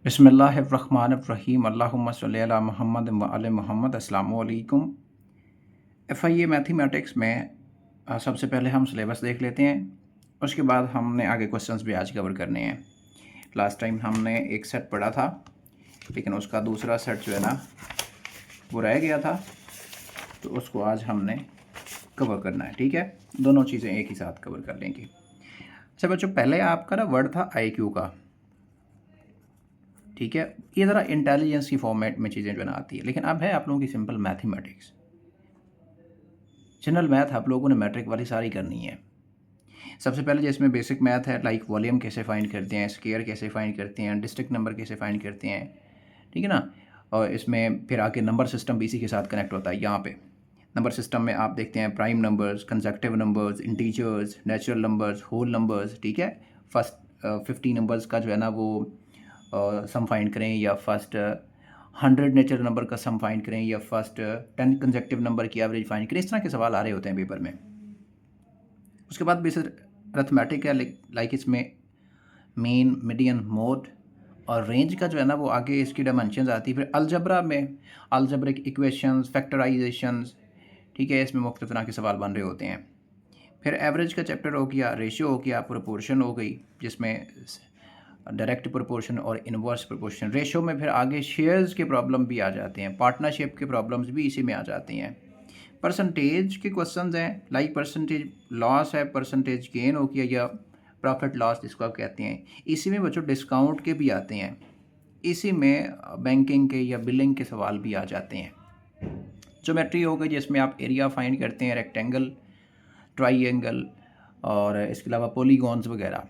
बिस्मिल्लाहिर्रहमानिर्रहीम अल्लाहुम्मा सल्ली अला मुहम्मद व आले मुहम्मद। अस्सलामु अलैकुम। एफआईए मैथमेटिक्स में सबसे पहले हम सिलेबस देख लेते हैं, उसके बाद हमने आगे क्वेश्चंस भी आज कवर करने हैं। लास्ट टाइम हमने एक सेट पढ़ा था, लेकिन उसका दूसरा सेट जो है ना वो रह गया था, तो उसको आज हमने कवर करना है। ठीक है, दोनों चीज़ें एक ही साथ कवर कर लेंगे। अच्छा बच्चों, पहले आपका ना वर्ड था IQ का, ठीक है, ये ज़रा इंटेलिजेंस की फॉर्मेट में चीज़ें जो ना आती है, लेकिन अब है आप लोगों की सिंपल मैथमेटिक्स। जनरल मैथ आप लोगों ने मैट्रिक वाली सारी करनी है। सबसे पहले जिसमें बेसिक मैथ है, लाइक वॉल्यूम कैसे फाइंड करते हैं, स्केयर कैसे फाइंड करते हैं, डिस्ट्रिक्ट नंबर कैसे फाइंड करते हैं, ठीक है ना। और इसमें फिर आके नंबर सिस्टम भी इसी के साथ कनेक्ट होता है। यहाँ पे नंबर सिस्टम में आप देखते हैं prime numbers, consecutive numbers, integers, natural numbers, whole numbers, ठीक है। फर्स्ट 50 नंबर्स का जो है ना वो सम फाइंड करें, या फर्स्ट 100 नेचुरल नंबर का सम फाइंड करें, या फर्स्ट 10 कंसेक्टिव नंबर की एवरेज फाइंड करें। इस तरह के सवाल आ रहे होते हैं पेपर में। उसके बाद बेसिक अरिथमेटिक है, लाइक इसमें मीन, मीडियन, मोड और रेंज का जो है ना वो आगे इसकी डायमेंशंस आती है। फिर अलजबरा में अलजब्रिक इक्वेशंस, फैक्टराइजेशंस, ठीक है, इसमें मुख्तलिफ तरह के सवाल बन रहे होते हैं। फिर एवरेज का चैप्टर हो गया, रेशियो हो गया, प्रोपोर्शन हो गई, जिसमें डायरेक्ट प्रोपोर्शन और इनवर्स प्रोपोर्शन। रेशियो में फिर आगे शेयर्स के प्रॉब्लम भी आ जाते हैं, पार्टनरशिप के प्रॉब्लम्स भी इसी में आ जाती हैं। परसेंटेज के क्वेश्चंस हैं, लाइक परसेंटेज लॉस है, परसेंटेज गेन हो गया, या प्रॉफिट लॉस जिसको आप कहते हैं। इसी में बच्चों डिस्काउंट के भी आते हैं, इसी में बैंकिंग के या बिलिंग के सवाल भी आ जाते हैं। ज्योमेट्री हो गई, जिसमें आप एरिया फाइंड करते हैं, रेक्टेंगल, ट्राइएंगल और इसके अलावा पॉलीगॉन्स वगैरह,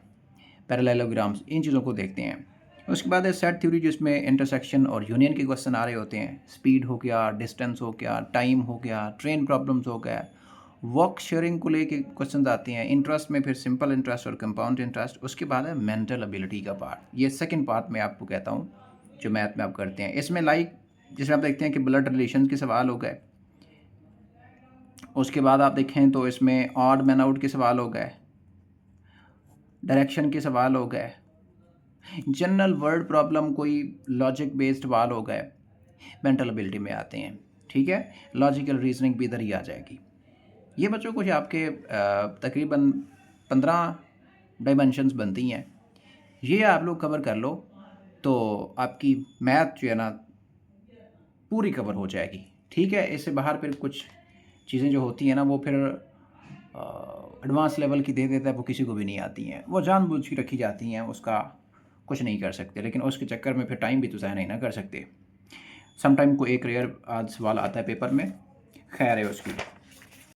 पैरेललोग्राम्स, इन चीज़ों को देखते हैं। उसके बाद है सेट थ्योरी, जिसमें इंटरसेक्शन और यूनियन के क्वेश्चन आ रहे होते हैं। स्पीड हो गया, डिस्टेंस हो गया, टाइम हो गया, ट्रेन प्रॉब्लम्स हो गया, वर्क शेयरिंग को लेके क्वेश्चन आते हैं। इंटरेस्ट में फिर सिंपल इंटरेस्ट और कंपाउंड इंटरेस्ट। उसके बाद है मेंटल एबिलिटी का पार्ट, ये सेकंड पार्ट में आपको कहता हूँ जो मैथ में आप करते हैं। इसमें लाइक जिसमें आप देखते हैं कि ब्लड रिलेशन के सवाल हो गए। उसके बाद आप देखें तो इसमें ऑड मैन आउट के सवाल हो गए, डायरेक्शन के सवाल हो गए, जनरल वर्ड प्रॉब्लम, कोई लॉजिक बेस्ड सवाल हो गए, मेंटल एबिलिटी में आते हैं। ठीक है, लॉजिकल रीजनिंग भी इधर ही आ जाएगी। ये बच्चों कुछ आपके तकरीबन 15 डायमेंशंस बनती हैं। ये आप लोग कवर कर लो तो आपकी मैथ जो है ना पूरी कवर हो जाएगी। ठीक है, इससे बाहर फिर कुछ चीज़ें जो होती हैं ना वो फिर एडवांस लेवल की दे देता है, वो किसी को भी नहीं आती हैं, वो जानबूझ के रखी जाती हैं, उसका कुछ नहीं कर सकते। लेकिन उसके चक्कर में फिर टाइम भी तो ज़ाया नहीं ना कर सकते। सम टाइम को एक रेयर आज सवाल आता है पेपर में, खैर है उसकी।